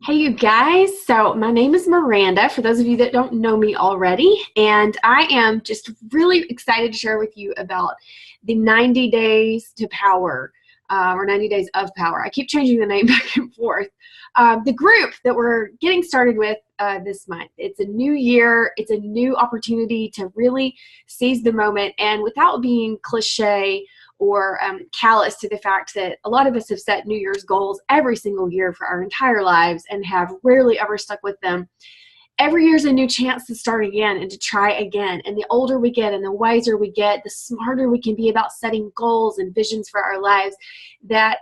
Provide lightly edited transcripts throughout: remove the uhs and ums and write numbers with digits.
Hey, you guys. So, my name is Miranda, for those of you that don't know me already, and I am just really excited to share with you about the 90 Days to Power, or 90 Days of Power. I keep changing the name back and forth. The group that we're getting started with this month. It's a new year, it's a new opportunity to really seize the moment, and without being cliche or callous to the fact that a lot of us have set New Year's goals every single year for our entire lives and have rarely ever stuck with them. Every year is a new chance to start again and to try again. And the older we get and the wiser we get, the smarter we can be about setting goals and visions for our lives that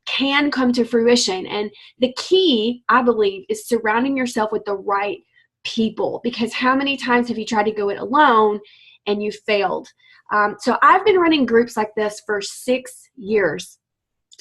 can come to fruition. And the key, I believe, is surrounding yourself with the right people, because how many times have you tried to go it alone and you failed? So I've been running groups like this for 6 years.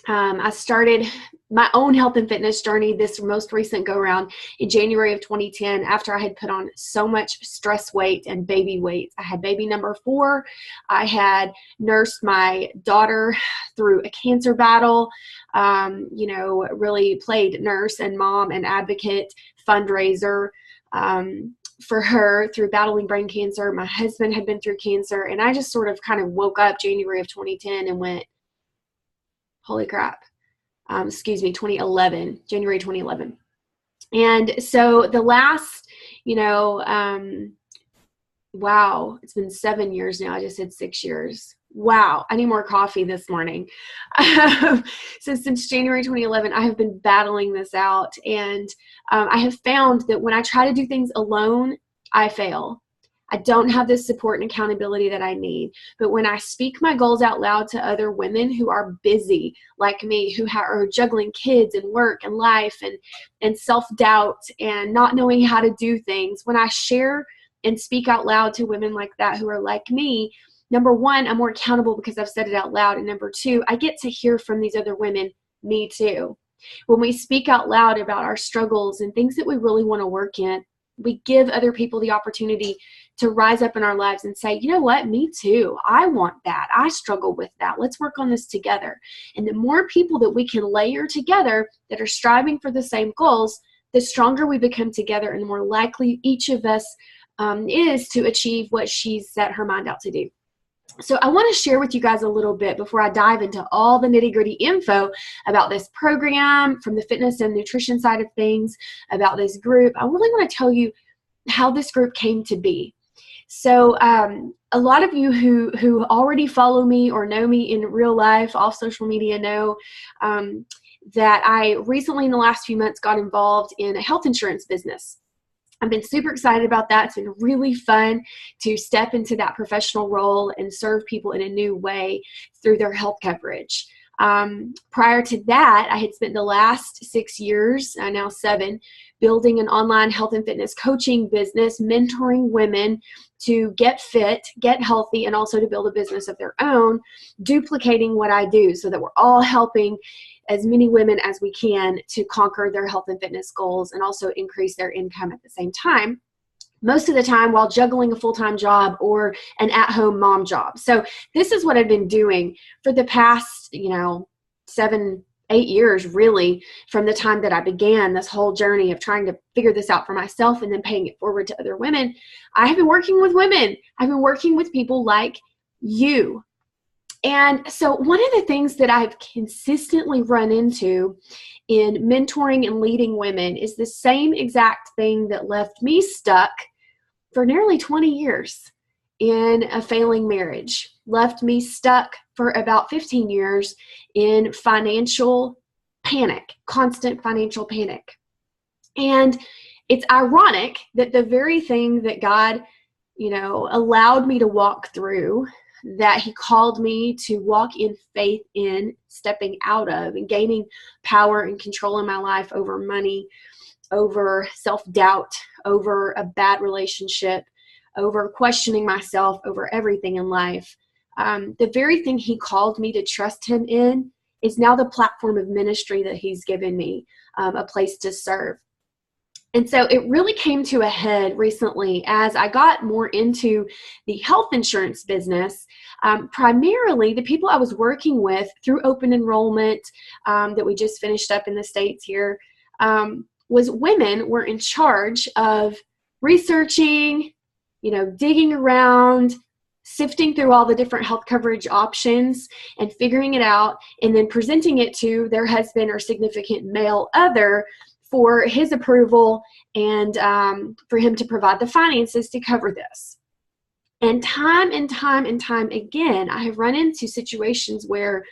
I started my own health and fitness journey this most recent go around in January of 2010 after I had put on so much stress weight and baby weight. I had baby number 4. I had nursed my daughter through a cancer battle, really played nurse and mom and advocate, fundraiser, for her through battling brain cancer. My husband had been through cancer, and I just sort of kind of woke up January of 2010 and went, holy crap. 2011, January 2011. And so the last, wow, it's been 7 years now. I just said 6 years. Wow, I need more coffee this morning. So since January 2011, I have been battling this out, and I have found that when I try to do things alone, I fail. I don't have the support and accountability that I need. But when I speak my goals out loud to other women who are busy like me, who are juggling kids and work and life and self-doubt and not knowing how to do things, when I share and speak out loud to women like that who are like me, number one, I'm more accountable because I've said it out loud. And number two, I get to hear from these other women, me too. When we speak out loud about our struggles and things that we really want to work in, we give other people the opportunity to rise up in our lives and say, you know what, me too. I want that. I struggle with that. Let's work on this together. And the more people that we can layer together that are striving for the same goals, the stronger we become together and the more likely each of us is to achieve what she's set her mind out to do. So I want to share with you guys a little bit before I dive into all the nitty-gritty info about this program from the fitness and nutrition side of things, about this group. I really want to tell you how this group came to be. So a lot of you who already follow me or know me in real life off social media know that I recently in the last few months got involved in a health insurance business. I've been super excited about that. It's been really fun to step into that professional role and serve people in a new way through their health coverage. Prior to that, I had spent the last 6 years, now 7, building an online health and fitness coaching business, mentoring women to get fit, get healthy, and also to build a business of their own, duplicating what I do so that we're all helping as many women as we can to conquer their health and fitness goals and also increase their income at the same time, most of the time while juggling a full-time job or an at-home mom job. So this is what I've been doing for the past, 7, 8 years, really, from the time that I began this whole journey of trying to figure this out for myself and then paying it forward to other women. I have been working with women. I've been working with people like you. And so one of the things that I've consistently run into in mentoring and leading women is the same exact thing that left me stuck for nearly 20 years in a failing marriage, left me stuck for about 15 years in financial panic, constant financial panic. And it's ironic that the very thing that God, allowed me to walk through, that he called me to walk in faith in, stepping out of, and gaining power and control in my life over money, over self-doubt, over a bad relationship, over questioning myself, over everything in life. The very thing he called me to trust him in is now the platform of ministry that he's given me, a place to serve. And so it really came to a head recently as I got more into the health insurance business. Primarily, the people I was working with through open enrollment that we just finished up in the States here was women were in charge of researching, digging around, sifting through all the different health coverage options and figuring it out, and then presenting it to their husband or significant male other for his approval and for him to provide the finances to cover this. And time again, I have run into situations where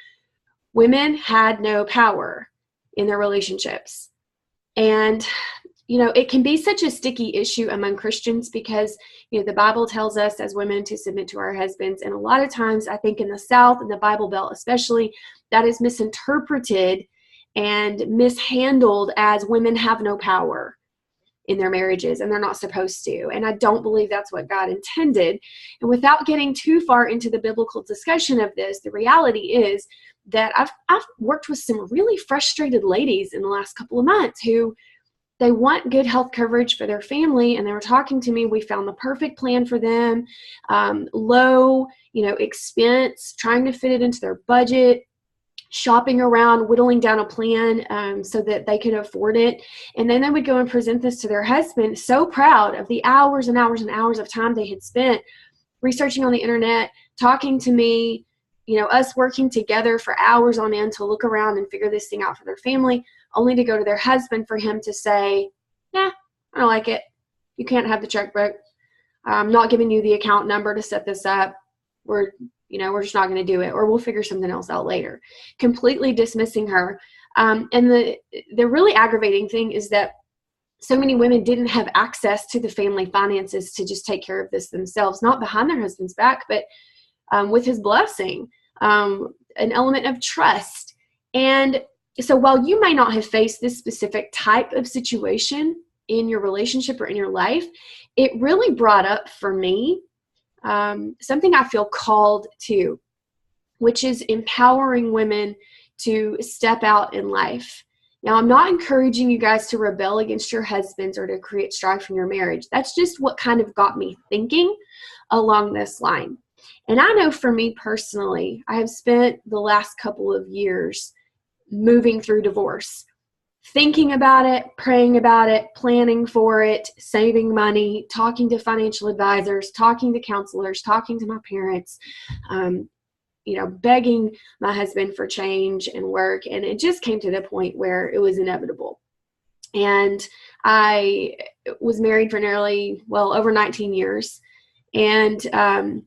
women had no power in their relationships. And it can be such a sticky issue among Christians because, the Bible tells us as women to submit to our husbands. And a lot of times, I think in the South, in the Bible Belt especially, that is misinterpreted and mishandled as women have no power in their marriages and they're not supposed to. And I don't believe that's what God intended. And without getting too far into the biblical discussion of this, the reality is that I've worked with some really frustrated ladies in the last couple of months who they want good health coverage for their family, and they were talking to me. We found the perfect plan for them, low, expense, trying to fit it into their budget, shopping around, whittling down a plan so that they could afford it. And then they would go and present this to their husband, so proud of the hours and hours and hours of time they had spent researching on the internet, talking to me, us working together for hours on end to look around and figure this thing out for their family, only to go to their husband for him to say, I don't like it. You can't have the checkbook. I'm not giving you the account number to set this up. We're just not going to do it, or we'll figure something else out later. Completely dismissing her. And the really aggravating thing is that so many women didn't have access to the family finances to just take care of this themselves, not behind their husband's back, but with his blessing, an element of trust. And so while you may not have faced this specific type of situation in your relationship or in your life, it really brought up for me something I feel called to, which is empowering women to step out in life. Now, I'm not encouraging you guys to rebel against your husbands or to create strife in your marriage. That's just what kind of got me thinking along this line. And I know for me personally, I have spent the last couple of years moving through divorce, thinking about it, praying about it, planning for it, saving money, talking to financial advisors, talking to counselors, talking to my parents, begging my husband for change and work. And it just came to the point where it was inevitable. And I was married for nearly, over 19 years. And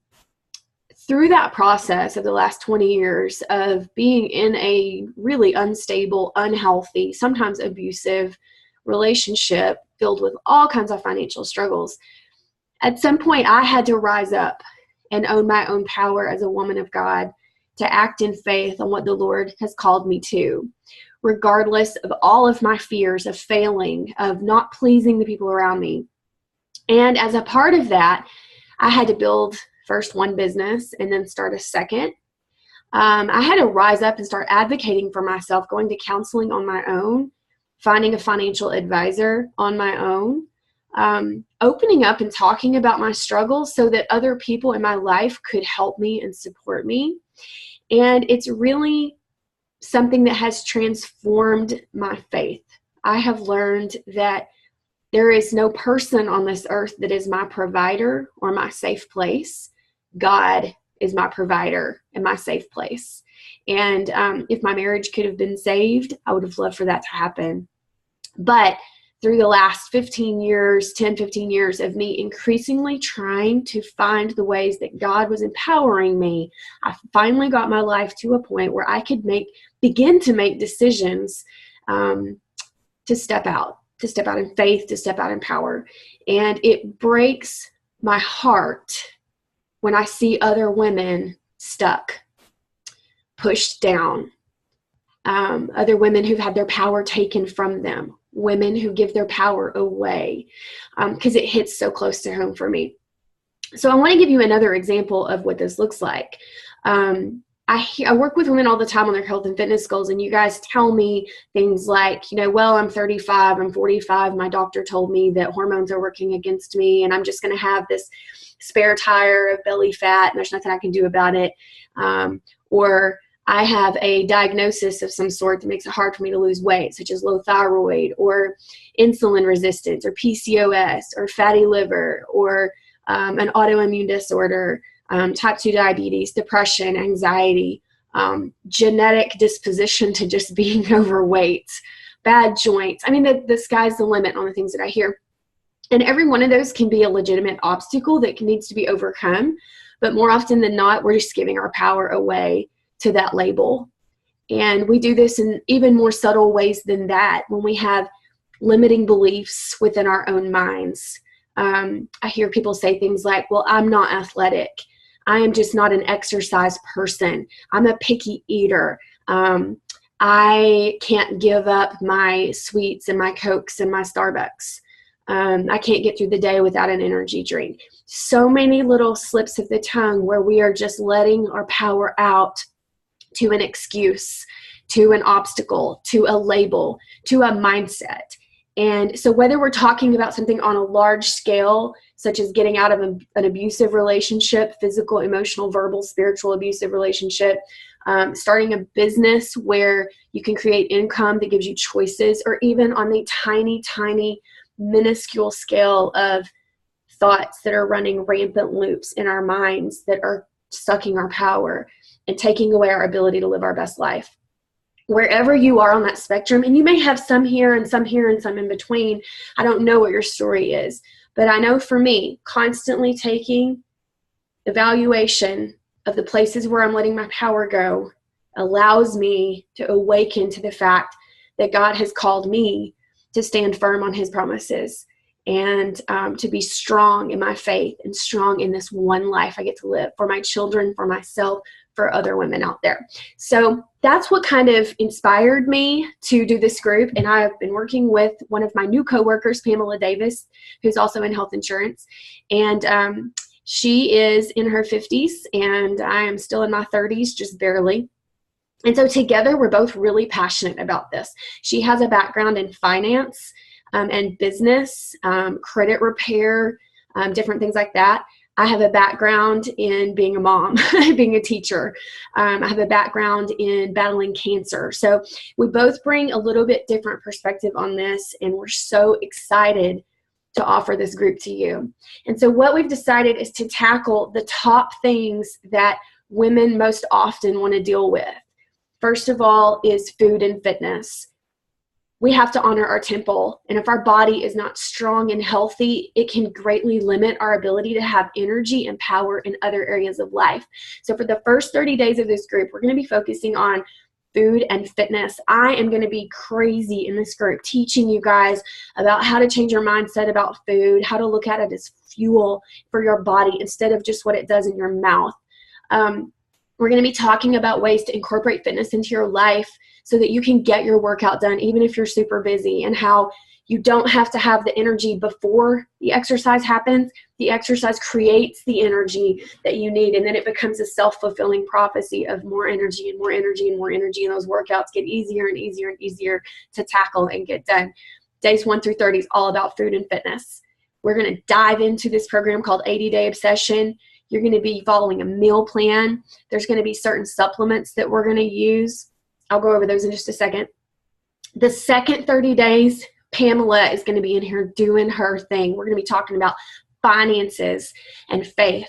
through that process of the last 20 years of being in a really unstable, unhealthy, sometimes abusive relationship filled with all kinds of financial struggles, at some point I had to rise up and own my own power as a woman of God, to act in faith on what the Lord has called me to, regardless of all of my fears of failing, of not pleasing the people around me. And as a part of that, I had to build first one business and then start a second. I had to rise up and start advocating for myself, going to counseling on my own, finding a financial advisor on my own, opening up and talking about my struggles so that other people in my life could help me and support me. And it's really something that has transformed my faith. I have learned that there is no person on this earth that is my provider or my safe place. God is my provider and my safe place. And if my marriage could have been saved, I would have loved for that to happen. But through the last 15 years of me increasingly trying to find the ways that God was empowering me, I finally got my life to a point where I could begin to make decisions to step out in faith, to step out in power. And it breaks my heart when I see other women stuck, pushed down, other women who've had their power taken from them, women who give their power away, because it hits so close to home for me. So I want to give you another example of what this looks like. I work with women all the time on their health and fitness goals, and you guys tell me things like, I'm 35, I'm 45, my doctor told me that hormones are working against me, and I'm just going to have this spare tire of belly fat, and there's nothing I can do about it. Or I have a diagnosis of some sort that makes it hard for me to lose weight, such as low thyroid or insulin resistance or PCOS or fatty liver or an autoimmune disorder, type 2 diabetes, depression, anxiety, genetic disposition to just being overweight, bad joints. I mean, the sky's the limit on the things that I hear. And every one of those can be a legitimate obstacle that needs to be overcome. But more often than not, we're just giving our power away to that label. And we do this in even more subtle ways than that when we have limiting beliefs within our own minds. I hear people say things like, well, I'm not athletic. I am just not an exercise person. I'm a picky eater. I can't give up my sweets and my Cokes and my Starbucks. I can't get through the day without an energy drink. So many little slips of the tongue where we are just letting our power out to an excuse, to an obstacle, to a label, to a mindset. And so whether we're talking about something on a large scale, such as getting out of an abusive relationship, physical, emotional, verbal, spiritual abusive relationship, starting a business where you can create income that gives you choices, or even on the tiny, tiny, minuscule scale of thoughts that are running rampant loops in our minds that are sucking our power and taking away our ability to live our best life. Wherever you are on that spectrum, and you may have some here and some here and some in between, I don't know what your story is, but I know for me, constantly taking evaluation of the places where I'm letting my power go allows me to awaken to the fact that God has called me to stand firm on his promises and to be strong in my faith and strong in this one life I get to live for my children, for myself, for other women out there. So that's what kind of inspired me to do this group. And I've been working with one of my new coworkers, Pamela Davis, who's also in health insurance. And she is in her 50s and I am still in my 30s, just barely. And so together, we're both really passionate about this. She has a background in finance and business, credit repair, different things like that. I have a background in being a mom, being a teacher. I have a background in battling cancer. So we both bring a little bit different perspective on this, and we're so excited to offer this group to you. And so what we've decided is to tackle the top things that women most often want to deal with. First of all is food and fitness. We have to honor our temple. And if our body is not strong and healthy, it can greatly limit our ability to have energy and power in other areas of life. So for the first 30 days of this group, we're going to be focusing on food and fitness. I am going to be crazy in this group, teaching you guys about how to change your mindset about food, how to look at it as fuel for your body instead of just what it does in your mouth. We're going to be talking about ways to incorporate fitness into your life so that you can get your workout done even if you're super busy, and how you don't have to have the energy before the exercise happens. The exercise creates the energy that you need, and then it becomes a self-fulfilling prophecy of more energy and more energy and more energy, and those workouts get easier and easier and easier to tackle and get done. Days 1 through 30 is all about food and fitness. We're going to dive into this program called 80-Day Obsession. You're going to be following a meal plan. There's going to be certain supplements that we're going to use. I'll go over those in just a second. The second 30 days, Pamela is going to be in here doing her thing. We're going to be talking about finances and faith.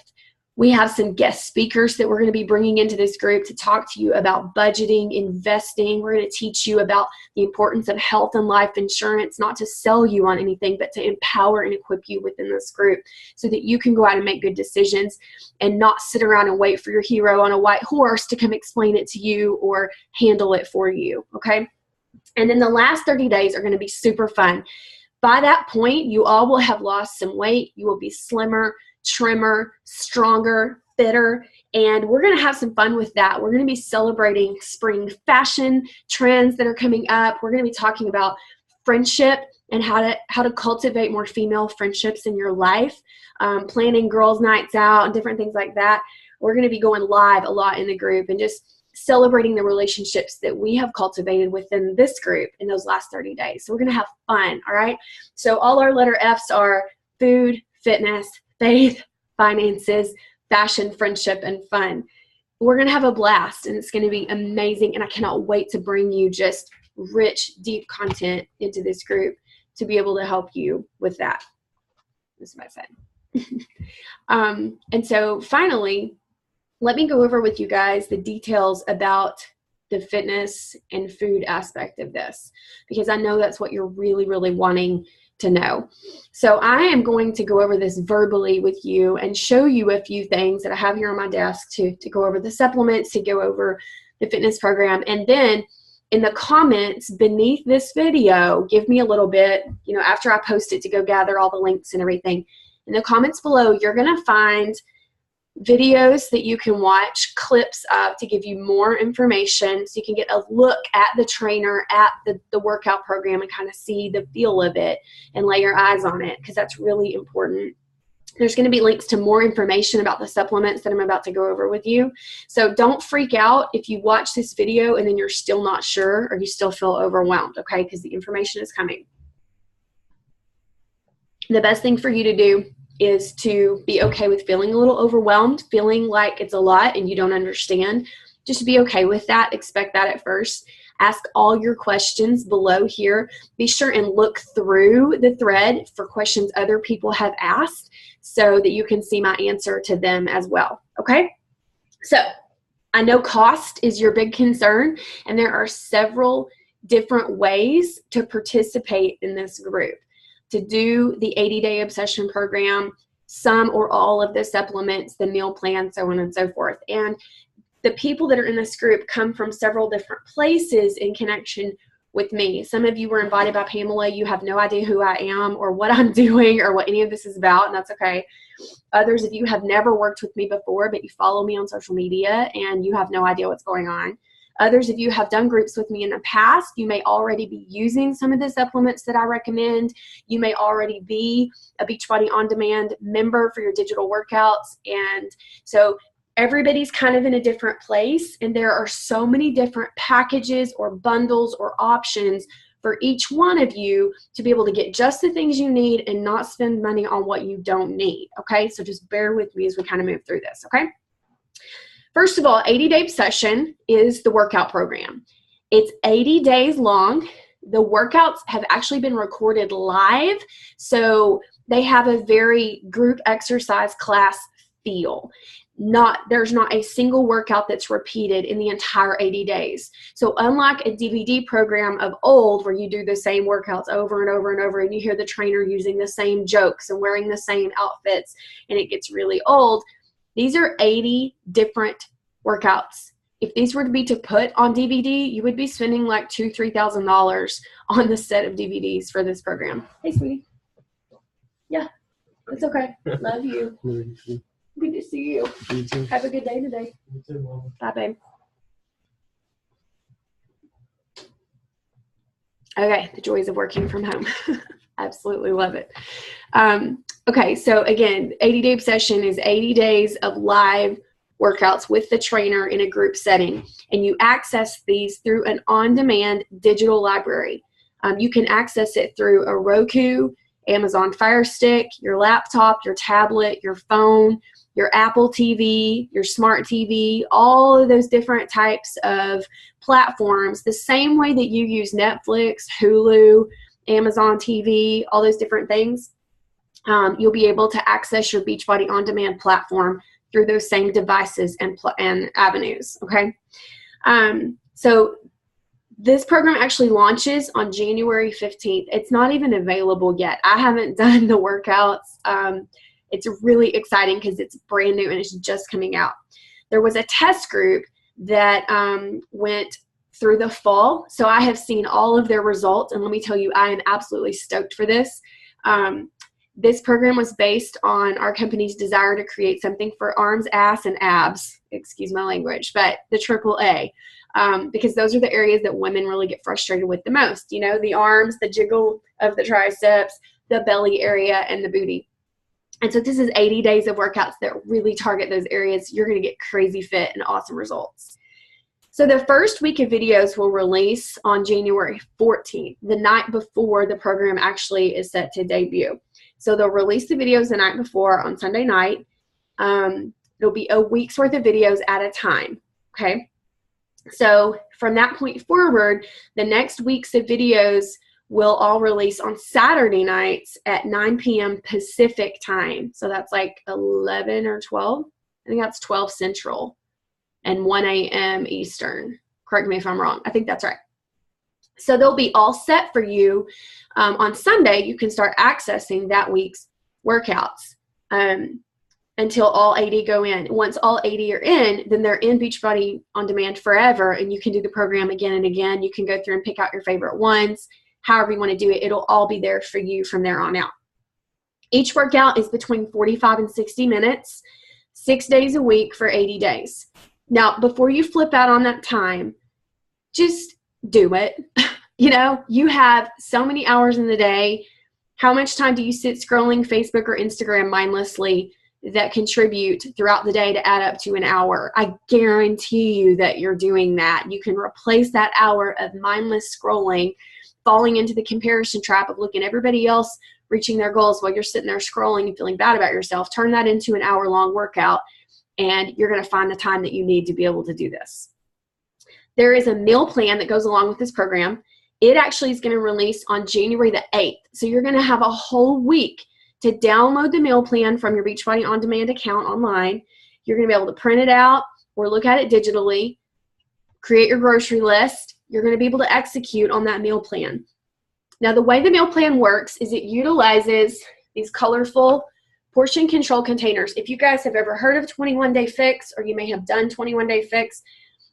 We have some guest speakers that we're going to be bringing into this group to talk to you about budgeting, investing. We're going to teach you about the importance of health and life insurance, not to sell you on anything, but to empower and equip you within this group so that you can go out and make good decisions and not sit around and wait for your hero on a white horse to come explain it to you or handle it for you, okay? And then the last 30 days are going to be super fun. By that point, you all will have lost some weight. You will be slimmer, trimmer, stronger, fitter, and we're going to have some fun with that. We're going to be celebrating spring fashion trends that are coming up. We're going to be talking about friendship and how to cultivate more female friendships in your life, planning girls' nights out and different things like that. We're going to be going live a lot in the group and just celebrating the relationships that we have cultivated within this group in those last 30 days. So we're going to have fun, all right? So all our letter F's are food, fitness, faith, finances, fashion, friendship, and fun. we're going to have a blast, and it's going to be amazing. And I cannot wait to bring you just rich, deep content into this group to be able to help you with that. This is my son. And so finally, let me go over with you guys the details about the fitness and food aspect of this, because I know that's what you're really, really wanting to know. So I am going to go over this verbally with you and show you a few things that I have here on my desk to go over the supplements, to go over the fitness program. And then in the comments beneath this video, give me a little bit, you know, after I post it, to go gather all the links and everything. In the comments below, you're going to find videos that you can watch clips of to give you more information, so you can get a look at the trainer, at the workout program, and kind of see the feel of it and lay your eyes on it, because that's really important. There's going to be links to more information about the supplements that I'm about to go over with you. So don't freak out if you watch this video and then you're still not sure, or you still feel overwhelmed, okay? Because the information is coming. The best thing for you to do is to be okay with feeling a little overwhelmed, feeling like it's a lot and you don't understand. Just be okay with that. Expect that at first. Ask all your questions below here. Be sure and look through the thread for questions other people have asked, so that you can see my answer to them as well, okay? So I know cost is your big concern, and there are several different ways to participate in this group. To do the 80-day obsession program, some or all of the supplements, the meal plan, so on and so forth. And the people that are in this group come from several different places in connection with me. Some of you were invited by Pamela. You have no idea who I am or what I'm doing or what any of this is about, and that's okay. Others of you have never worked with me before, but you follow me on social media and you have no idea what's going on. Others of you have done groups with me in the past. You may already be using some of the supplements that I recommend. You may already be a Beachbody On Demand member for your digital workouts. And so everybody's kind of in a different place, and there are so many different packages or bundles or options for each one of you to be able to get just the things you need and not spend money on what you don't need, okay? So just bear with me as we kind of move through this, okay? First of all, 80-day obsession is the workout program. It's 80 days long. The workouts have actually been recorded live, so they have a very group exercise class feel. There's not a single workout that's repeated in the entire 80 days. So unlike a DVD program of old where you do the same workouts over and over and over, and you hear the trainer using the same jokes and wearing the same outfits, and it gets really old, these are 80 different workouts. If these were to be put on DVD, you would be spending like $2,000-$3,000 on the set of DVDs for this program. Hey, sweetie. Yeah, it's okay. Love you. Good to see you. You too. Have a good day today. You too, Mama. Bye, babe. Okay, the joys of working from home. Absolutely love it. Okay, so again, 80-day obsession is 80 days of live workouts with the trainer in a group setting, and you access these through an on-demand digital library. You can access it through a Roku, Amazon Fire Stick, your laptop, your tablet, your phone, your Apple TV, your smart TV, all of those different types of platforms, the same way that you use Netflix, Hulu, Amazon TV, all those different things. You'll be able to access your Beachbody On Demand platform through those same devices and avenues, okay? So this program actually launches on January 15th. It's not even available yet. I haven't done the workouts. It's really exciting because it's brand new and it's just coming out. There was a test group that went through the fall, so I have seen all of their results, and let me tell you, I am absolutely stoked for this. This program was based on our company's desire to create something for arms, ass, and abs, excuse my language, but the AAA, because those are the areas that women really get frustrated with the most. You know, the arms, the jiggle of the triceps, the belly area, and the booty. And so this is 80 days of workouts that really target those areas. You're going to get crazy fit and awesome results. So the first week of videos will release on January 14th, the night before the program actually is set to debut. So they'll release the videos the night before on Sunday night. It'll be a week's worth of videos at a time, okay? So from that point forward, the next weeks of videos will all release on Saturday nights at 9 p.m. Pacific time. So that's like 11 or 12. I think that's 12 Central and 1 a.m. Eastern. Correct me if I'm wrong. I think that's right. So they'll be all set for you. On Sunday, you can start accessing that week's workouts until all 80 go in. Once all 80 are in, then they're in Beachbody On Demand forever, and you can do the program again and again. You can go through and pick out your favorite ones. However you want to do it, it'll all be there for you from there on out. Each workout is between 45 and 60 minutes, 6 days a week for 80 days. Now, before you flip out on that time, just do it. You know, you have so many hours in the day. How much time do you sit scrolling Facebook or Instagram mindlessly that contribute throughout the day to add up to an hour? I guarantee you that you're doing that. You can replace that hour of mindless scrolling, falling into the comparison trap of looking at everybody else reaching their goals while you're sitting there scrolling and feeling bad about yourself. Turn that into an hour-long workout, and you're going to find the time that you need to be able to do this. There is a meal plan that goes along with this program. It actually is going to release on January the 8th. So you're going to have a whole week to download the meal plan from your Beachbody On Demand account online. You're going to be able to print it out or look at it digitally, create your grocery list. You're going to be able to execute on that meal plan. Now, the way the meal plan works is it utilizes these colorful portion control containers. If you guys have ever heard of 21 Day Fix, or you may have done 21 Day Fix,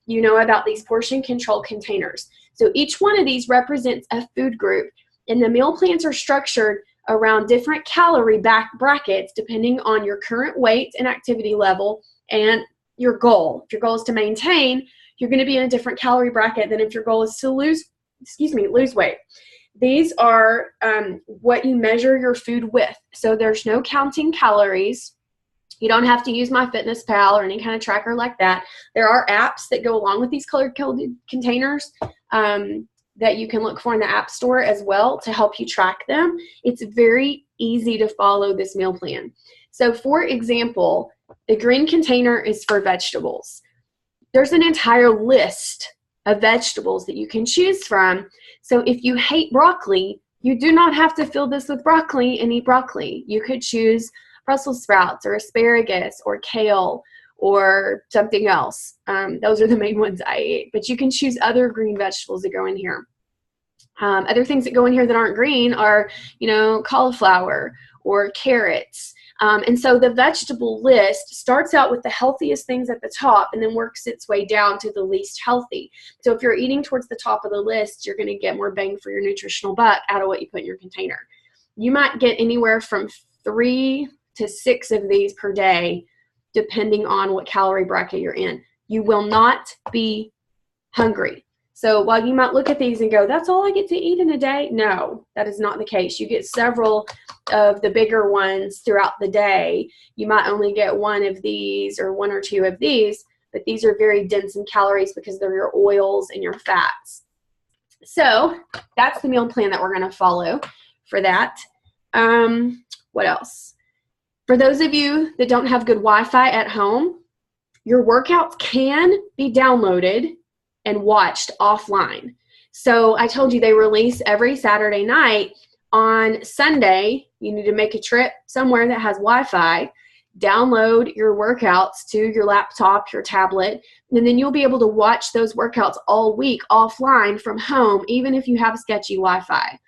you know about these portion control containers. So each one of these represents a food group, and the meal plans are structured around different calorie brackets depending on your current weight and activity level and your goal. If your goal is to maintain, you're going to be in a different calorie bracket than if your goal is to lose weight. These are what you measure your food with. So there's no counting calories. You don't have to use MyFitnessPal or any kind of tracker like that. There are apps that go along with these color-coded containers that you can look for in the App Store as well to help you track them. It's very easy to follow this meal plan. So for example, the green container is for vegetables. There's an entire list of vegetables that you can choose from. So if you hate broccoli, you do not have to fill this with broccoli and eat broccoli. You could choose Brussels sprouts or asparagus or kale or something else. Those are the main ones I eat, but you can choose other green vegetables that go in here. Other things that go in here that aren't green are, cauliflower or carrots. And so the vegetable list starts out with the healthiest things at the top and then works its way down to the least healthy. So if you're eating towards the top of the list, you're going to get more bang for your nutritional buck out of what you put in your container. You might get anywhere from 3 to 6 of these per day, depending on what calorie bracket you're in. You will not be hungry. So while you might look at these and go, that's all I get to eat in a day? No, that is not the case. You get several of the bigger ones throughout the day. You might only get one of these or 1 or 2 of these, but these are very dense in calories because they're your oils and your fats. So that's the meal plan that we're going to follow for that. What else? For those of you that don't have good Wi-Fi at home, your workouts can be downloaded and watched offline. So I told you they release every Saturday night. On Sunday, you need to make a trip somewhere that has Wi-Fi, download your workouts to your laptop, your tablet, and then you'll be able to watch those workouts all week offline from home, even if you have sketchy Wi-Fi.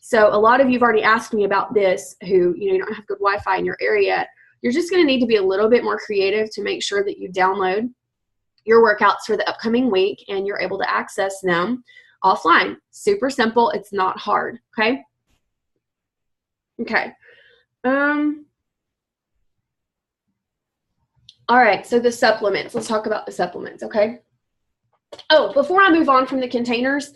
So a lot of you have already asked me about this who, you don't have good Wi-Fi in your area. You're just going to need to be a little bit more creative to make sure that you download your workouts for the upcoming week and you're able to access them offline. Super simple. It's not hard. Okay. Okay. All right. So the supplements, let's talk about the supplements. Okay. Oh, before I move on from the containers,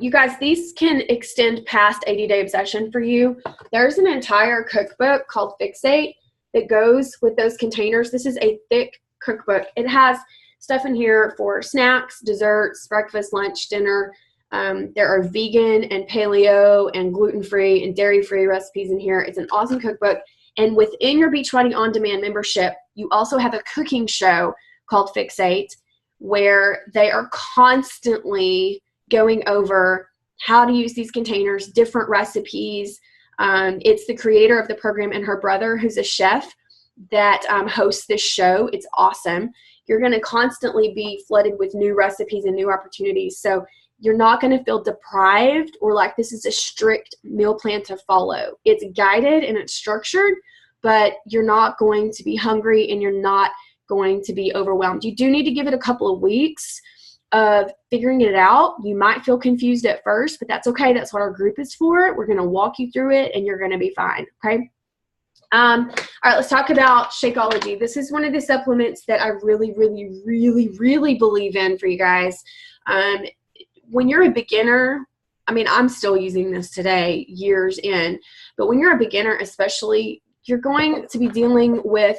you guys, these can extend past 80-day obsession for you. There's an entire cookbook called Fixate that goes with those containers. This is a thick cookbook. It has stuff in here for snacks, desserts, breakfast, lunch, dinner. There are vegan and paleo and gluten-free and dairy-free recipes in here. It's an awesome cookbook. And within your Beachbody On Demand membership, you also have a cooking show called Fixate, where they are constantly going over how to use these containers, different recipes. It's the creator of the program and her brother, who's a chef, that hosts this show. It's awesome. You're going to constantly be flooded with new recipes and new opportunities. So you're not going to feel deprived or like this is a strict meal plan to follow. It's guided and it's structured, but you're not going to be hungry and you're not going to be overwhelmed. You do need to give it a couple of weeks of figuring it out. You might feel confused at first, but that's okay. That's what our group is for. We're going to walk you through it and you're going to be fine. Okay. All right, let's talk about Shakeology. This is one of the supplements that I really, really, really, really believe in for you guys. When you're a beginner, I mean, I'm still using this today, years in, but when you're a beginner, especially, you're going to be dealing with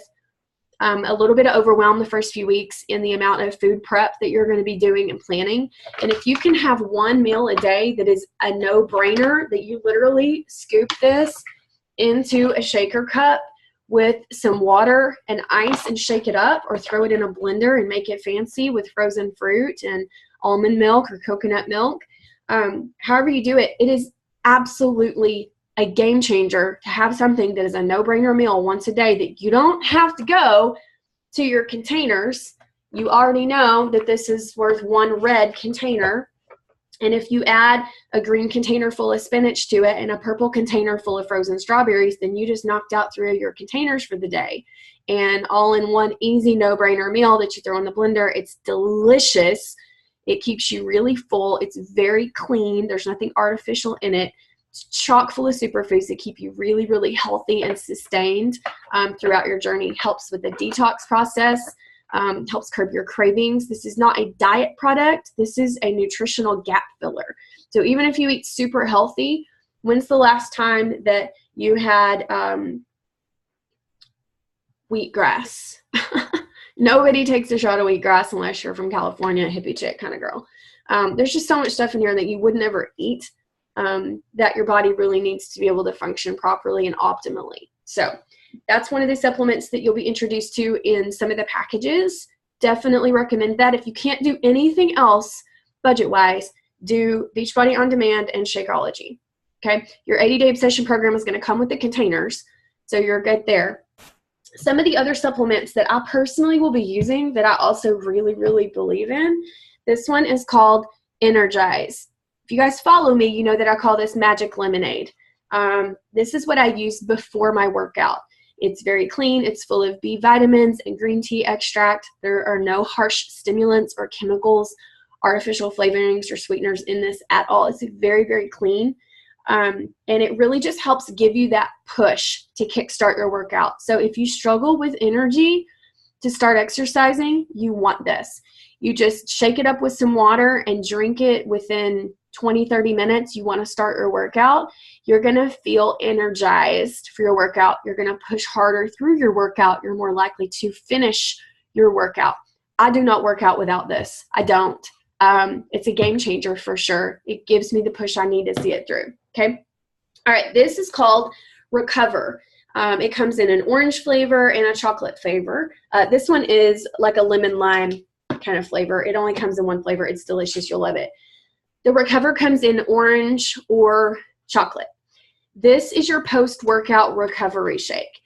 a little bit of overwhelm the first few weeks in the amount of food prep that you're going to be doing and planning. And if you can have one meal a day that is a no-brainer, that you literally scoop this into a shaker cup with some water and ice and shake it up, or throw it in a blender and make it fancy with frozen fruit and almond milk or coconut milk. However you do it, it is absolutely a game changer to have something that is a no-brainer meal once a day, that you don't have to go to your containers. You already know that this is worth one red container. And if you add a green container full of spinach to it and a purple container full of frozen strawberries, then you just knocked out 3 of your containers for the day. And all in one easy no-brainer meal that you throw in the blender. It's delicious. It keeps you really full. It's very clean. There's nothing artificial in it. It's chock full of superfoods that keep you really, really healthy and sustained throughout your journey. Helps with the detox process. Helps curb your cravings. This is not a diet product. This is a nutritional gap filler. So even if you eat super healthy, when's the last time that you had wheatgrass? Nobody takes a shot of wheatgrass unless you're from California, hippie chick kind of girl. There's just so much stuff in here that you would never eat that your body really needs to be able to function properly and optimally. So that's one of the supplements that you'll be introduced to in some of the packages. Definitely recommend that. If you can't do anything else budget-wise, do Beachbody On Demand and Shakeology. Okay, your 80-day obsession program is going to come with the containers, so you're good there. Some of the other supplements that I personally will be using that I also really, really believe in, this one is called Energize. If you guys follow me, you know that I call this Magic Lemonade. This is what I use before my workout. It's very clean. It's full of B vitamins and green tea extract. There are no harsh stimulants or chemicals, artificial flavorings or sweeteners in this at all. It's very, very clean. And it really just helps give you that push to kickstart your workout. So if you struggle with energy to start exercising, you want this. You just shake it up with some water and drink it within 20-30 minutes. You want to start your workout. You're going to feel energized for your workout. You're going to push harder through your workout. You're more likely to finish your workout. I do not work out without this. I don't. It's a game changer for sure. It gives me the push I need to see it through. Okay. All right. This is called Recover. It comes in an orange flavor and a chocolate flavor. This one is like a lemon lime kind of flavor. It only comes in one flavor. It's delicious. You'll love it. The Recover comes in orange or chocolate. This is your post-workout recovery shake.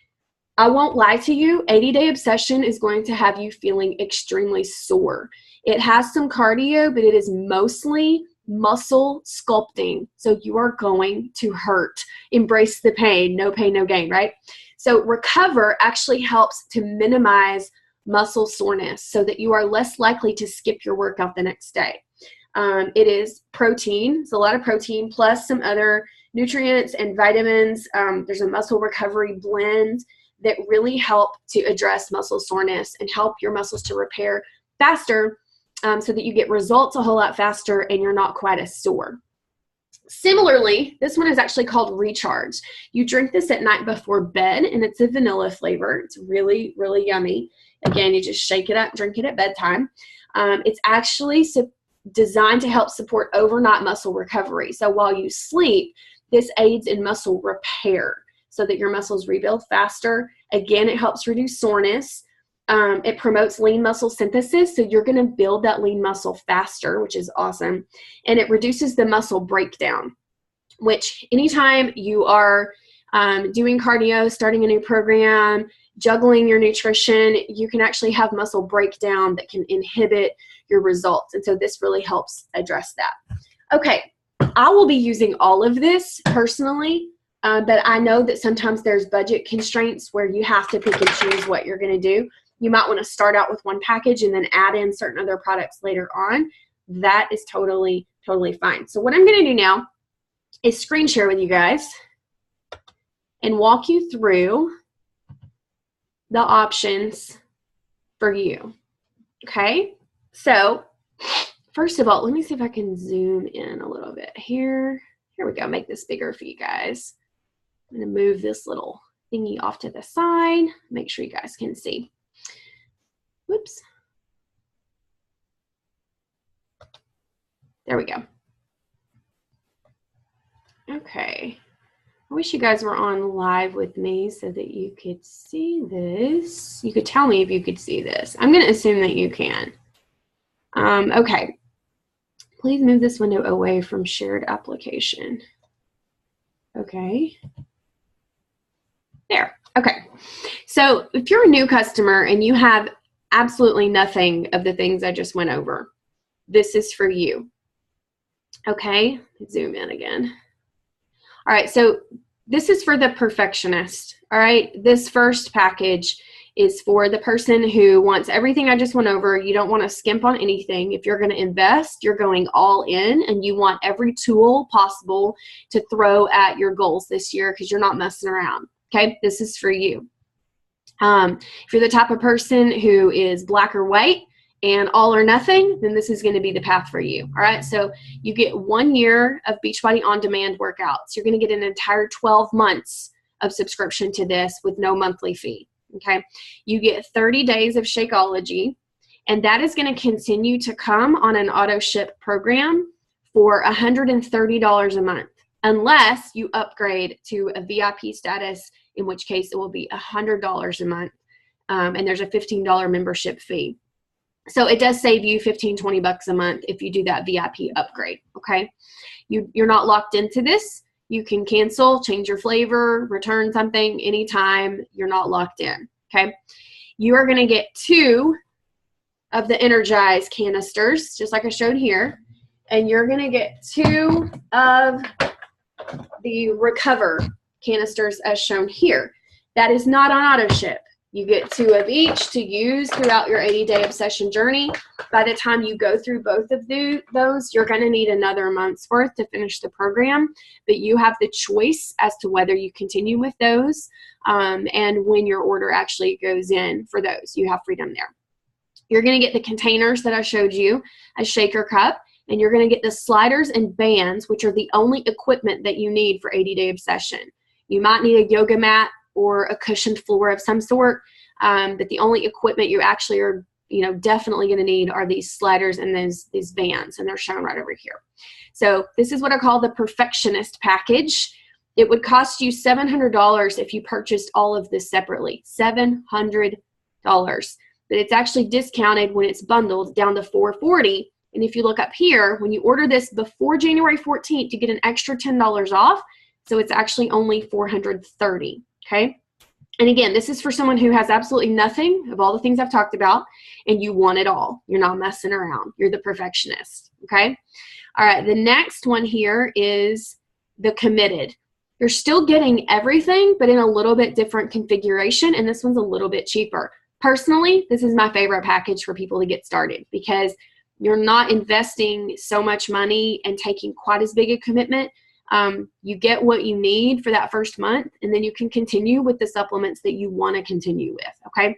I won't lie to you, 80-day obsession is going to have you feeling extremely sore. It has some cardio, but it is mostly muscle sculpting. So you are going to hurt. Embrace the pain. No pain, no gain, right? So Recover actually helps to minimize muscle soreness so that you are less likely to skip your workout the next day. It is protein. It's a lot of protein plus some other nutrients and vitamins. There's a muscle recovery blend that really help to address muscle soreness and help your muscles to repair faster so that you get results a whole lot faster and you're not quite as sore. Similarly, this one is actually called Recharge. You drink this at night before bed and it's a vanilla flavor. It's really, really yummy. Again, you just shake it up, drink it at bedtime. It's actually designed to help support overnight muscle recovery. So while you sleep, this aids in muscle repair. so that your muscles rebuild faster. Again, it helps reduce soreness. It promotes lean muscle synthesis, so you're going to build that lean muscle faster, which is awesome. And it reduces the muscle breakdown, which anytime you are doing cardio, starting a new program, juggling your nutrition, you can actually have muscle breakdown that can inhibit your results. And so this really helps address that. Okay, I will be using all of this personally, but I know that sometimes there's budget constraints where you have to pick and choose what you're going to do. You might want to start out with one package and then add in certain other products later on. That is totally, totally fine. So what I'm going to do now is screen share with you guys and walk you through the options for you. Okay, so first of all, let me see if I can zoom in a little bit here. Here we go, make this bigger for you guys. I'm gonna move this little thingy off to the side, make sure you guys can see. Whoops. There we go. Okay. I wish you guys were on live with me so that you could see this. You could tell me if you could see this. I'm going to assume that you can. Okay. Please move this window away from shared application. Okay. There. Okay. So if you're a new customer and you have absolutely nothing of the things I just went over, this is for you. Okay. Zoom in again. All right, so this is for the perfectionist, all right? This first package is for the person who wants everything I just went over. You don't want to skimp on anything. If you're going to invest, you're going all in, and you want every tool possible to throw at your goals this year because you're not messing around, okay? This is for you. If you're the type of person who is black or white, and all or nothing, then this is going to be the path for you. All right, so you get 1 year of Beachbody On Demand workouts. You're going to get an entire 12 months of subscription to this with no monthly fee. Okay, you get 30 days of Shakeology, and that is going to continue to come on an auto ship program for $130 a month, unless you upgrade to a VIP status, in which case it will be $100 a month, and there's a $15 membership fee. So it does save you $15-20 a month if you do that VIP upgrade, okay? You're not locked into this. You can cancel, change your flavor, return something anytime. You're not locked in, okay? You are going to get 2 of the Energize canisters, just like I showed here, and you're going to get 2 of the Recover canisters as shown here. That is not on auto ship. You get 2 of each to use throughout your 80-day obsession journey. By the time you go through both of those, you're going to need another month's worth to finish the program. But you have the choice as to whether you continue with those and when your order actually goes in for those. You have freedom there. You're going to get the containers that I showed you, a shaker cup, and you're going to get the sliders and bands, which are the only equipment that you need for 80-day obsession. You might need a yoga mat or a cushioned floor of some sort, but the only equipment you actually are, definitely going to need are these sliders and these bands, and they're shown right over here. So this is what I call the perfectionist package. It would cost you $700 if you purchased all of this separately, $700. But it's actually discounted when it's bundled down to $440. And if you look up here, when you order this before January 14th, you get an extra $10 off. So it's actually only $430. Okay. And again, this is for someone who has absolutely nothing of all the things I've talked about, and you want it all. You're not messing around. You're the perfectionist. Okay. All right. The next one here is the Committed. You're still getting everything, but in a little bit different configuration. And this one's a little bit cheaper. Personally, this is my favorite package for people to get started because you're not investing so much money and taking quite as big a commitment. You get what you need for that first month, and then you can continue with the supplements that you want to continue with, okay?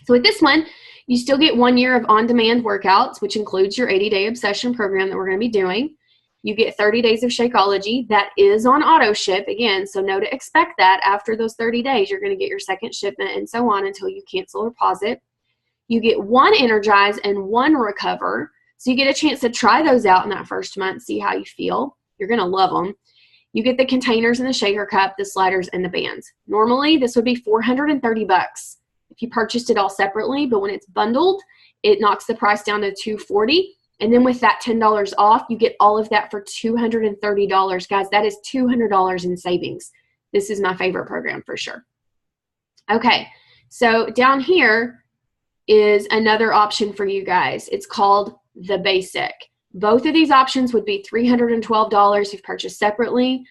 So with this one, you still get 1 year of on-demand workouts, which includes your 80-day obsession program that we're going to be doing. You get 30 days of Shakeology. That is on auto ship, again, so know to expect that after those 30 days, you're going to get your second shipment and so on until you cancel or pause it. You get 1 Energize and 1 Recover, so you get a chance to try those out in that first month, see how you feel. You're going to love them. You get the containers and the shaker cup, the sliders, and the bands. Normally, this would be $430 if you purchased it all separately, but when it's bundled, it knocks the price down to $240. And then with that $10 off, you get all of that for $230. Guys, that is $200 in savings. This is my favorite program for sure. Okay, so down here is another option for you guys. It's called the Basic. Both of these options would be $312 if purchased separately,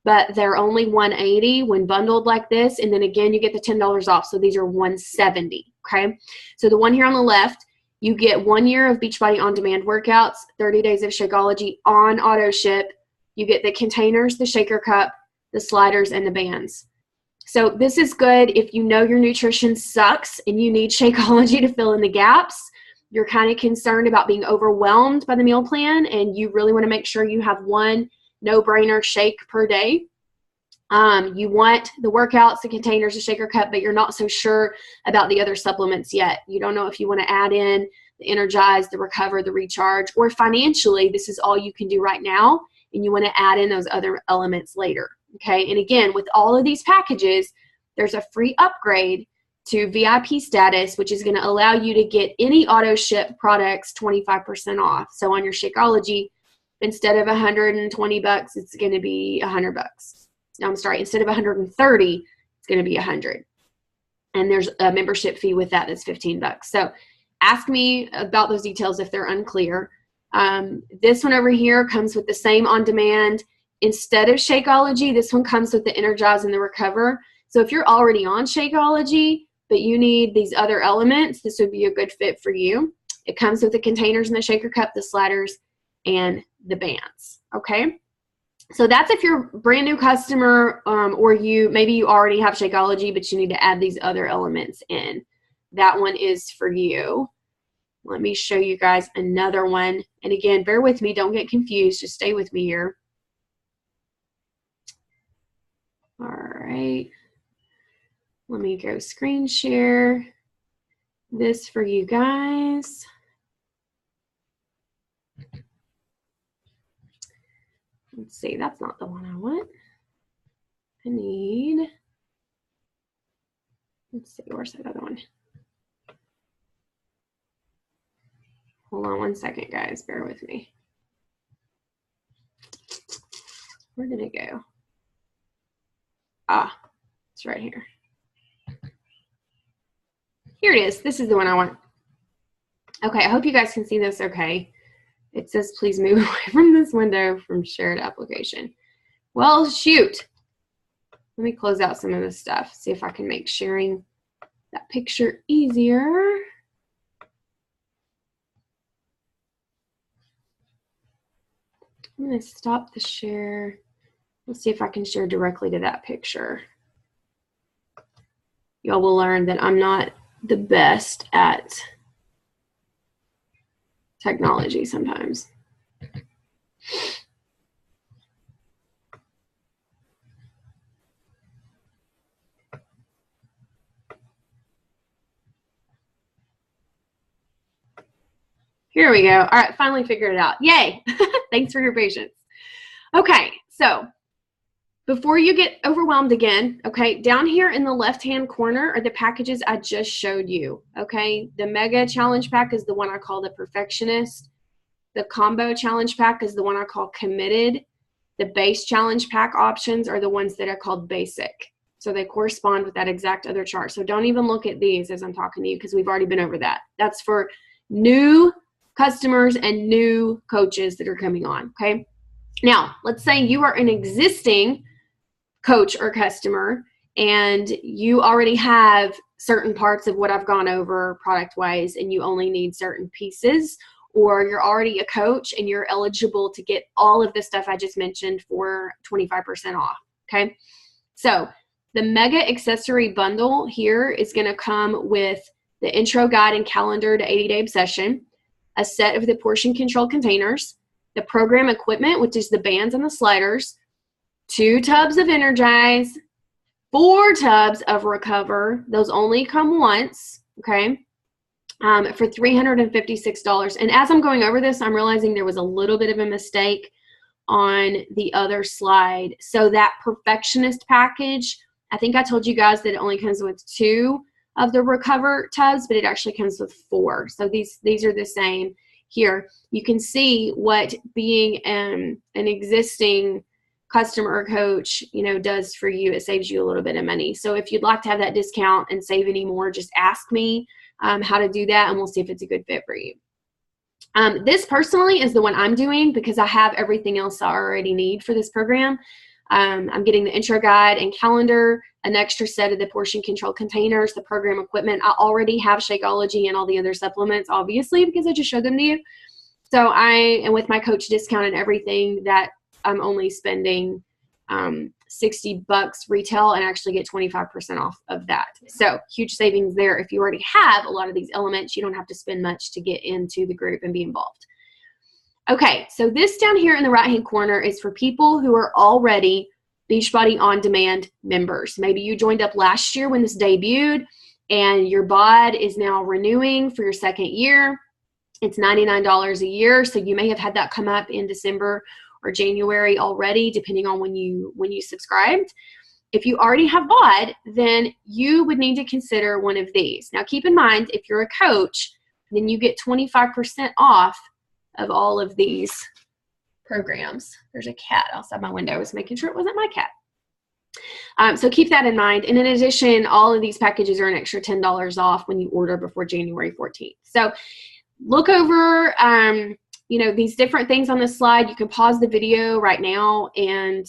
but they're only $180 when bundled like this. And then again, you get the $10 off. So these are $170. Okay. So the one here on the left, you get 1 year of Beachbody On Demand workouts, 30 days of Shakeology on auto ship. You get the containers, the shaker cup, the sliders, and the bands. So this is good if you know your nutrition sucks and you need Shakeology to fill in the gaps. You're kind of concerned about being overwhelmed by the meal plan and you really want to make sure you have one no-brainer shake per day. You want the workouts, the containers, the shaker cup, but you're not so sure about the other supplements yet. You don't know if you want to add in the Energize, the Recover, the Recharge, or financially, this is all you can do right now, and you want to add in those other elements later. Okay, and again, with all of these packages, there's a free upgrade to VIP status, which is going to allow you to get any auto ship products 25% off. So on your Shakeology, instead of $120, it's going to be $100. No, I'm sorry, instead of 130, it's going to be 100. And there's a membership fee with that that's $15. So ask me about those details if they're unclear. This one over here comes with the same on-demand. Instead of Shakeology, this one comes with the Energize and the Recover. So if you're already on Shakeology, but you need these other elements, this would be a good fit for you. It comes with the containers and the shaker cup, the sliders, and the bands. Okay. So that's if you're a brand new customer or maybe you already have Shakeology, but you need to add these other elements in. That one is for you. Let me show you guys another one. And again, bear with me. Don't get confused. Just stay with me here. All right. Let me go screen share this for you guys. Let's see, that's not the one I want. I need, let's see, where's that other one? Hold on one second, guys, bear with me. Where did it go? Ah, it's right here. Here it is. This is the one I want. Okay, I hope you guys can see this okay. It says, please move away from this window from shared application. Well, shoot. Let me close out some of this stuff, see if I can make sharing that picture easier. I'm going to stop the share. Let's see if I can share directly to that picture. Y'all will learn that I'm not the best at technology sometimes. Here we go. All right, finally figured it out. Yay. Thanks for your patience. Okay, so before you get overwhelmed again, okay, down here in the left-hand corner are the packages I just showed you, okay? The Mega Challenge Pack is the one I call the Perfectionist. The Combo Challenge Pack is the one I call Committed. The Base Challenge Pack options are the ones that are called Basic. So they correspond with that exact other chart. So don't even look at these as I'm talking to you because we've already been over that. That's for new customers and new coaches that are coming on, okay? Now, let's say you are an existing coach or customer and you already have certain parts of what I've gone over product-wise and you only need certain pieces, or you're already a coach and you're eligible to get all of the stuff I just mentioned for 25% off, okay? So the Mega Accessory Bundle here is going to come with the intro guide and calendar to 80-day obsession, a set of the portion control containers, the program equipment, which is the bands and the sliders, 2 tubs of Energize, 4 tubs of Recover. Those only come once, okay, for $356. And as I'm going over this, I'm realizing there was a little bit of a mistake on the other slide. So that Perfectionist package, I think I told you guys that it only comes with 2 of the Recover tubs, but it actually comes with 4. So these are the same here. You can see what being an existing customer or coach, does for you. It saves you a little bit of money. So if you'd like to have that discount and save any more, just ask me how to do that, and we'll see if it's a good fit for you. This personally is the one I'm doing because I have everything else I already need for this program. I'm getting the intro guide and calendar, an extra set of the portion control containers, the program equipment. I already have Shakeology and all the other supplements, obviously, because I just showed them to you. So and with my coach discount and everything, that I'm only spending $60 retail and actually get 25% off of that. So huge savings there. If you already have a lot of these elements, you don't have to spend much to get into the group and be involved. Okay, so this down here in the right-hand corner is for people who are already Beachbody On Demand members. Maybe you joined up last year when this debuted and your bod is now renewing for your 2nd year. It's $99 a year, so you may have had that come up in December or January already, depending on when you subscribed. If you already have bod, then you would need to consider one of these. Now, keep in mind, if you're a coach, then you get 25% off of all of these programs. There's a cat outside my window. I was making sure it wasn't my cat. So keep that in mind. And in addition, all of these packages are an extra $10 off when you order before January 14th. So look over these different things on this slide. You can pause the video right now and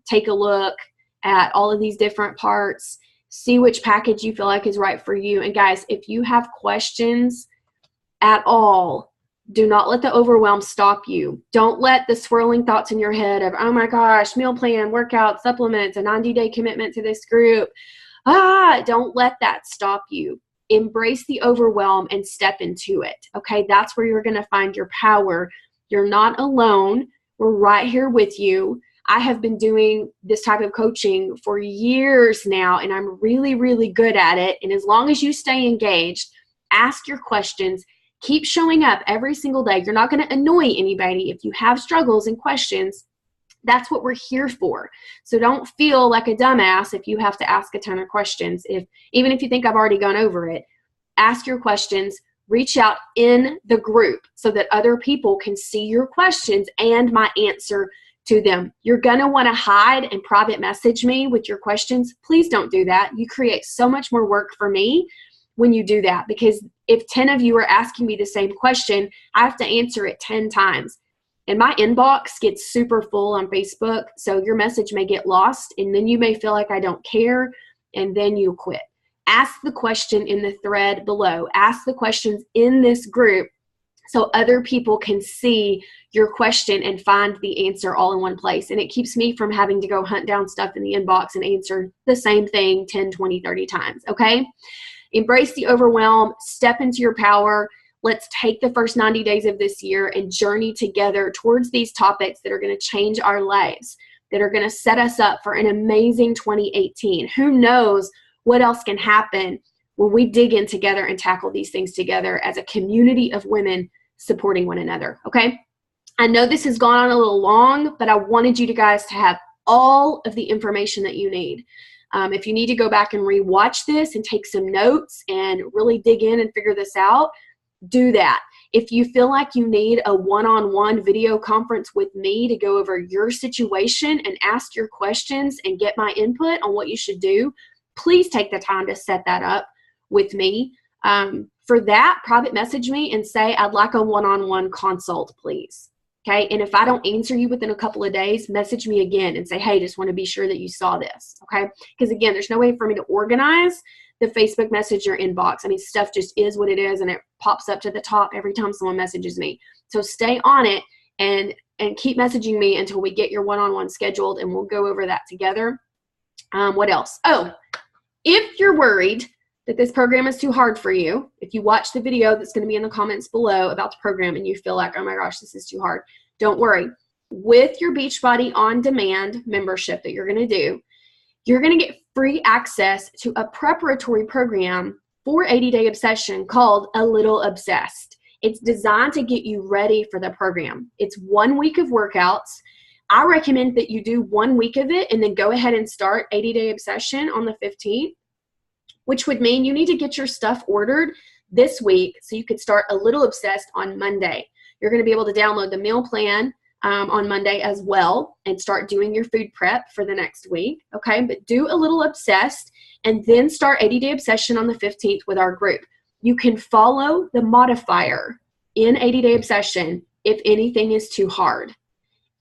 take a look at all of these different parts, see which package you feel like is right for you. And guys, if you have questions at all, do not let the overwhelm stop you. Don't let the swirling thoughts in your head of, oh my gosh, meal plan, workout, supplements, a 90-day commitment to this group. Don't let that stop you. Embrace the overwhelm and step into it. Okay, that's where you're going to find your power. You're not alone. We're right here with you. I have been doing this type of coaching for years now, and I'm really, really good at it. And as long as you stay engaged, ask your questions, keep showing up every single day. You're not going to annoy anybody. If you have struggles and questions, that's what we're here for. So don't feel like a dumbass if you have to ask a ton of questions. Even if you think I've already gone over it, ask your questions, reach out in the group so that other people can see your questions and my answer to them. You're going to want to hide and private message me with your questions. Please don't do that. You create so much more work for me when you do that, because if 10 of you are asking me the same question, I have to answer it 10 times. And my inbox gets super full on Facebook, so your message may get lost, and then you may feel like I don't care, and then you quit. Ask the question in the thread below. Ask the questions in this group so other people can see your question and find the answer all in one place. And it keeps me from having to go hunt down stuff in the inbox and answer the same thing 10, 20, 30 times, okay? Embrace the overwhelm. Step into your power. Let's take the first 90 days of this year and journey together towards these topics that are going to change our lives, that are going to set us up for an amazing 2018. Who knows what else can happen when we dig in together and tackle these things together as a community of women supporting one another, okay? I know this has gone on a little long, but I wanted you guys to have all of the information that you need. If you need to go back and rewatch this and take some notes and really dig in and figure this out, do that. If you feel like you need a one-on-one video conference with me to go over your situation and ask your questions and get my input on what you should do, please take the time to set that up with me. For that, private message me and say, I'd like a one-on-one consult, please. Okay, and if I don't answer you within a couple of days, message me again and say, hey, just want to be sure that you saw this, okay? Because again, there's no way for me to organize the Facebook Messenger inbox. I mean, stuff just is what it is, and it pops up to the top every time someone messages me. So stay on it and keep messaging me until we get your one-on-one scheduled, and we'll go over that together. What else? Oh, if you're worried that this program is too hard for you, if you watch the video that's going to be in the comments below about the program and you feel like, oh my gosh, this is too hard, don't worry. With your Beachbody On Demand membership that you're going to do, you're going to get free access to a preparatory program for 80-Day Obsession called A Little Obsessed. It's designed to get you ready for the program. It's 1 week of workouts. I recommend that you do 1 week of it and then go ahead and start 80-Day Obsession on the 15th, which would mean you need to get your stuff ordered this week so you could start A Little Obsessed on Monday. You're going to be able to download the meal plan on Monday as well and start doing your food prep for the next week, okay? But do A Little Obsessed and then start 80-Day Obsession on the 15th with our group. You can follow the modifier in 80-Day Obsession if anything is too hard.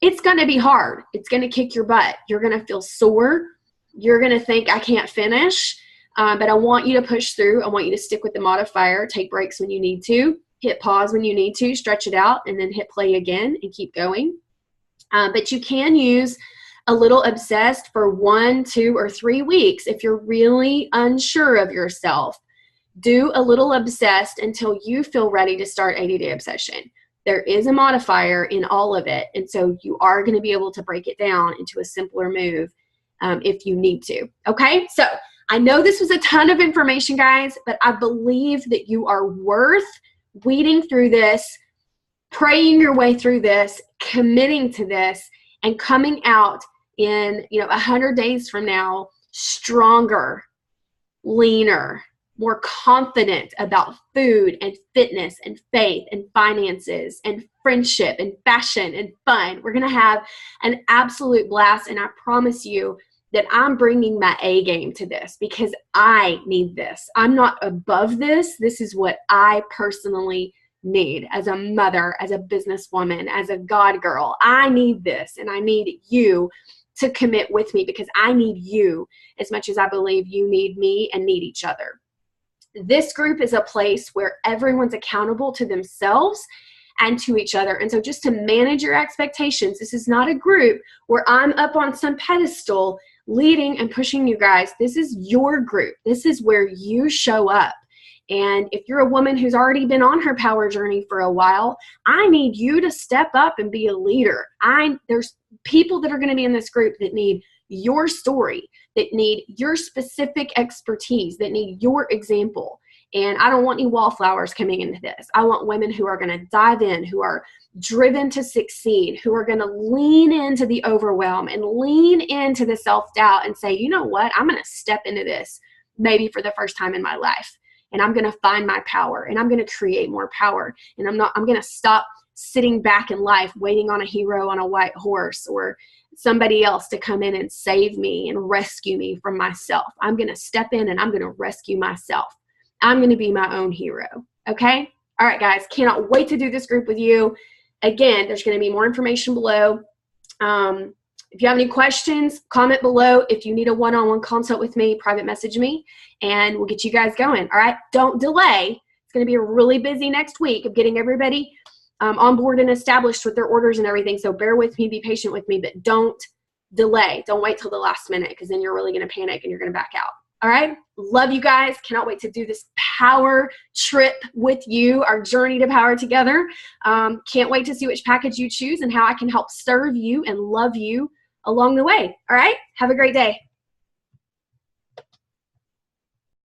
It's going to be hard. It's going to kick your butt. You're going to feel sore. You're going to think, I can't finish. But I want you to push through. I want you to stick with the modifier, take breaks when you need to, hit pause when you need to, stretch it out, and then hit play again and keep going. But you can use A Little Obsessed for 1, 2, or 3 weeks if you're really unsure of yourself. Do A Little Obsessed until you feel ready to start 80-Day Obsession. There is a modifier in all of it, and so you are going to be able to break it down into a simpler move if you need to. Okay, so I know this was a ton of information, guys, but I believe that you are worth weeding through this, praying your way through this, committing to this, and coming out in 100 days from now stronger, leaner, more confident about food and fitness and faith and finances and friendship and fashion and fun. We're going to have an absolute blast, and I promise you that I'm bringing my A game to this because I need this. I'm not above this. This is what I personally need as a mother, as a businesswoman, as a God girl. I need this, and I need you to commit with me because I need you as much as I believe you need me and need each other. This group is a place where everyone's accountable to themselves and to each other. And so just to manage your expectations, this is not a group where I'm up on some pedestal leading and pushing you guys. This is your group. This is where you show up. And if you're a woman who's already been on her power journey for a while, I need you to step up and be a leader. There's people that are going to be in this group that need your story, that need your specific expertise, that need your example. And I don't want any wallflowers coming into this. I want women who are going to dive in, who are driven to succeed, who are going to lean into the overwhelm and lean into the self-doubt and say, you know what, I'm going to step into this maybe for the first time in my life. And I'm going to find my power, and I'm going to create more power. And I'm going to stop sitting back in life waiting on a hero on a white horse or somebody else to come in and save me and rescue me from myself. I'm going to step in and I'm going to rescue myself. I'm going to be my own hero. Okay? All right, guys. Cannot wait to do this group with you. Again, there's going to be more information below. If you have any questions, comment below. If you need a one-on-one consult with me, private message me, and we'll get you guys going. All right? Don't delay. It's going to be a really busy next week of getting everybody on board and established with their orders and everything. So bear with me, be patient with me, but don't delay. Don't wait till the last minute because then you're really going to panic and you're going to back out. All right? Love you guys. Cannot wait to do this power trip with you, our journey to power together. Can't wait to see which package you choose and how I can help serve you and love you along the way. All right? Have a great day.